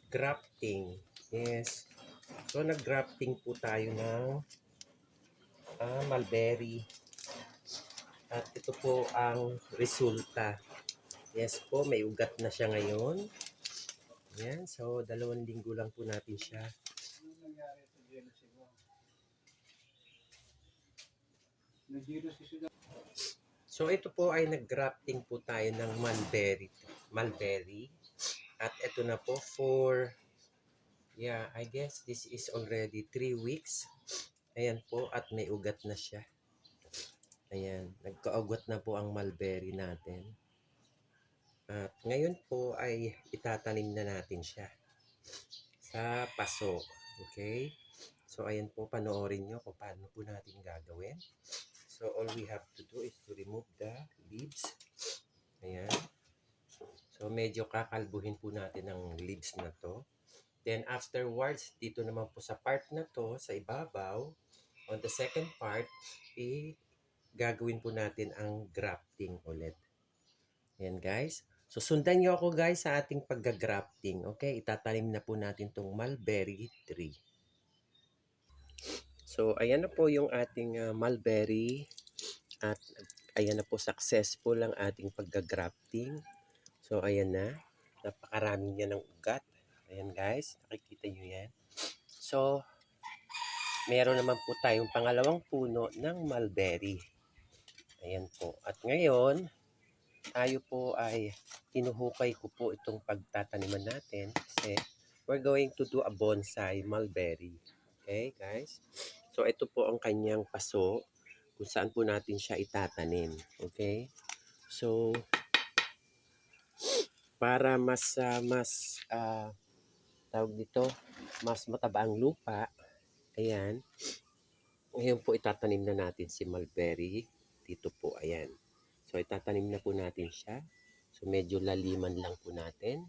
grafting. Yes. So, nag-grafting po tayo ng mulberry. At ito po ang resulta. Yes po, may ugat na siya ngayon. Yan. So, 2 linggo lang po natin siya. So, ito po ay nag-grafting po tayo ng mulberry. At ito na po for, yeah, I guess this is already 3 weeks. Ayan po, at may ugat na siya. Ayan, nagkaugat na po ang mulberry natin. At ngayon po ay itatanim na natin siya sa paso. Okay? So, ayan po, panoorin nyo kung paano po natin gagawin. So, all we have to do is to remove the leaves. Ayan. So, medyo kakalbuhin po natin ang leaves na to. Then, afterwards, dito naman po sa part na to, sa ibabaw, on the second part, gagawin po natin ang grafting ulit. Ayan, guys. So, sundan nyo ako, guys, sa ating pagga-grafting. Okay? Itatanim na po natin tong mulberry tree. So, ayan na po yung ating mulberry. At ayan na po, successful ang ating pagga-grafting. So, ayan na. Napakarami niya ng ugat. Ayan, guys. Nakikita nyo yan. So, meron naman po tayong pangalawang puno ng mulberry. Ayan po. At ngayon, tayo po ay hinuhukay ko po itong pagtataniman natin kasi we're going to do a bonsai mulberry. Okay, guys? So, ito po ang kanyang paso kung saan po natin siya itatanim. Okay? So, para tawag dito, mas mataba ang lupa, ayan, ngayon po itatanim na natin si mulberry. Dito po, ayan. So, itatanim na po natin siya. So, medyo laliman lang po natin.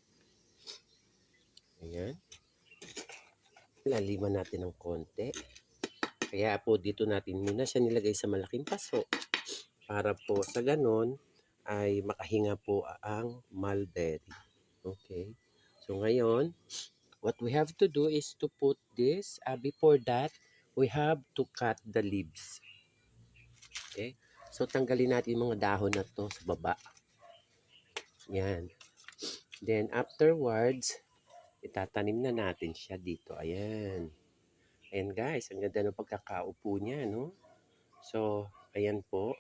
Ayan. Laliman natin ng konti. Kaya po dito natin muna siya nilagay sa malaking paso. Para po sa ganon ay makahinga po ang mulberry. Okay. So, ngayon, what we have to do is to put this, before that, we have to cut the leaves. Okay? So, tanggalin natin yung mga dahon na to sa baba. Yan. Then, afterwards, itatanim na natin siya dito. Ayan. Ayan, guys. Ang ganda ng pagkakaupo niya, no? So, ayan po.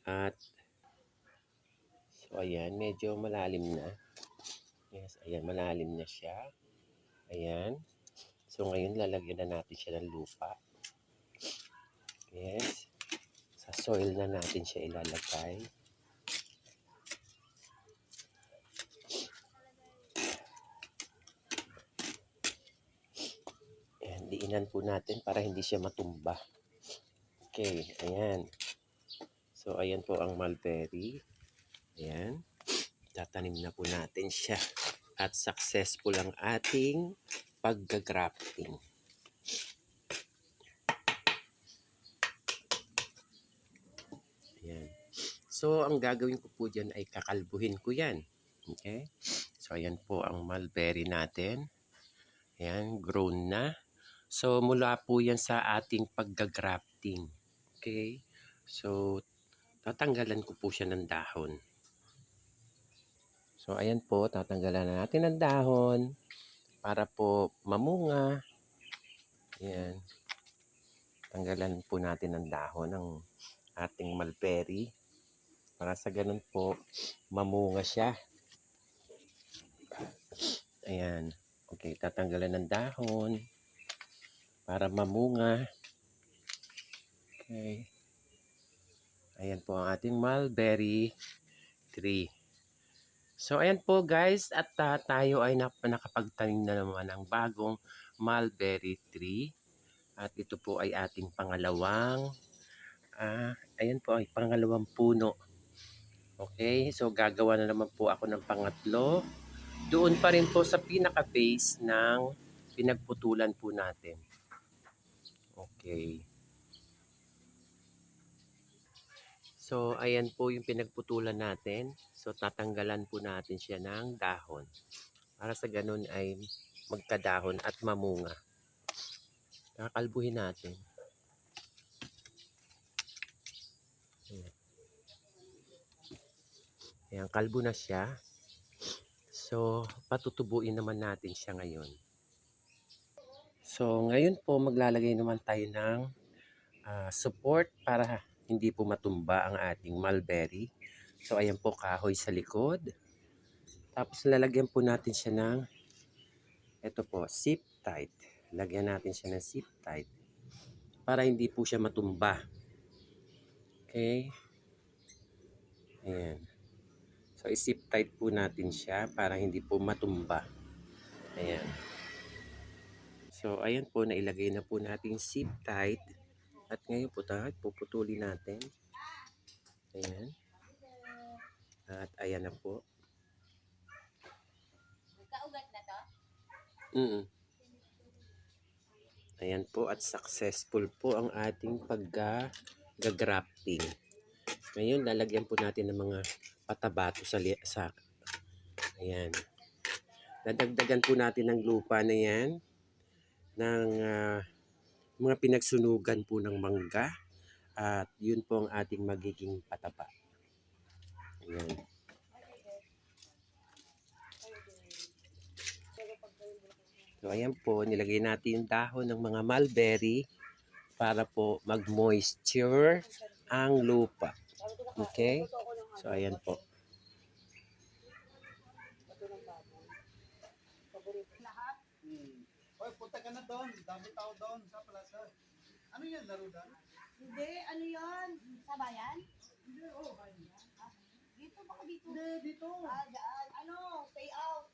At, so, ayan. Medyo malalim na. Yes, ayan. Malalim na siya. Ayan. So, ngayon, lalagyan na natin siya ng lupa. Yes. Sa soil na natin siya ilalagay. Ayan, diinan po natin para hindi siya matumba. Okay, ayan. So, ayan po ang mulberry. Ayan. Tatanim na po natin siya. At successful ang ating pagga-grafting. Ayan. So, ang gagawin ko po dyan ay kakalbuhin ko yan. Okay? So, ayan po ang mulberry natin. Ayan, grown na. So, mula po yan sa ating pagga-grafting. Okay? So, tatanggalan ko po siya ng dahon. So, ayan po, tatanggalan na natin ng dahon para po mamunga. Ayan. Tanggalan po natin ng dahon ng ating mulberry para sa ganun po mamunga siya. Ayan. Okay, tatanggalan ng dahon para mamunga. Okay. Ayan po ang ating mulberry tree. So, ayan po guys, at tayo ay nakapagtanim na naman ng bagong mulberry tree. At ito po ay ating pangalawang, ayan po ay pangalawang puno. Okay, so gagawa na naman po ako ng pangatlo. Doon pa rin po sa pinaka-base ng pinagputulan po natin. Okay. So, ayan po yung pinagputulan natin. So, tatanggalan po natin siya ng dahon. Para sa ganun ay magkadahon at mamunga. Kakalbuhin natin. Ayan. Ayan, kalbo na siya. So, patutubuin naman natin siya ngayon. So, ngayon po maglalagay naman tayo ng support para hindi po matumba ang ating mulberry. So, ayan po kahoy sa likod. Tapos lalagyan po natin siya ng ito po, zip tight. Lagyan natin siya ng zip tight para hindi po siya matumba. Okay? Ayan. So, i-zip tight po natin siya para hindi po matumba. Ayan. So, ayan po, nailagay na po natin zip tight. At ngayon po tayo, puputulin natin. Ayan. At ayan na po. Kaugat na to? Ayan po at successful po ang ating pagga-grafting. Ngayon, lalagyan po natin ng mga patabato sa ayan. Dadagdagan po natin ng lupa na yan ng mga pinagsunugan po ng mangga at yun po ang ating magiging pataba. Ayan. So ayan po, nilagay natin yung dahon ng mga mulberry para po mag-moisture ang lupa. Okay? So ayan po. Hoy, punta ka na doon. Dami tao doon sa plaza. Ano yan, laro doon? Hindi, ano yan? Sa bayan? Hindi, oh, bayan yan. Dito, baka dito. Hindi, dito. Daan. Ano? Payout.